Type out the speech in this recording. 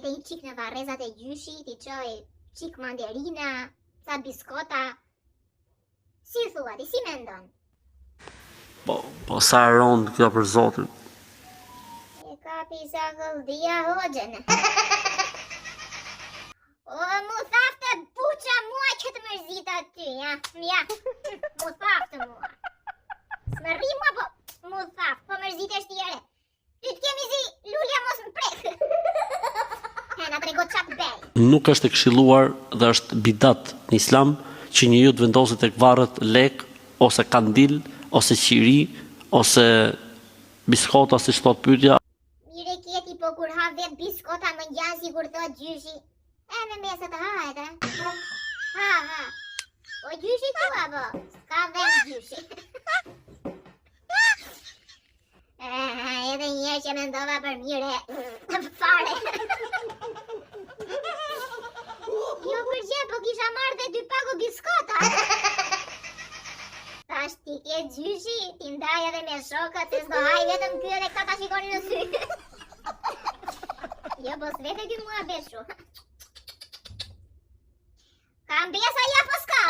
vete një qik në varrezat e gjyshit, i qoj qik mandarina, ca biskota. Si thua ti, si mendon? Po sa e rond kjo për zotin. E kapi sa gëlldia hoxhen. O, mu thaftë buqa mua që të mërzita ty, ja, mu thaftë mua. S'më rri mua, po mu thaftë, po mërzitesh tjere. Ty t'kemi zi, lulja mos më prek. Na trego qatë bej. Nuk është e këshilluar dhe është bidat në islam që njeriu të vendoset tek varret lek, ose kandil, ose qiri, ose biskota, si thot pyetja. Mire kjeti, po kur ha vet biskota më ngjan si kur thot gjyshi. E me mesë të hahet, e? Ha. Po gjyshi thua, po. Ka vet gjyshi. Edhe njerë që mendova për mire. Fare. Jo përgje, po kisha marrë dhe 2 pago biskota. Tash ti ke gjyshi, ti ndaj edhe me shokët, se s'do haj vetëm ky edhe këta ta shikoni në sy. Jo, po s'vete ky mua beshu. Ka mbesa ja po s'ka.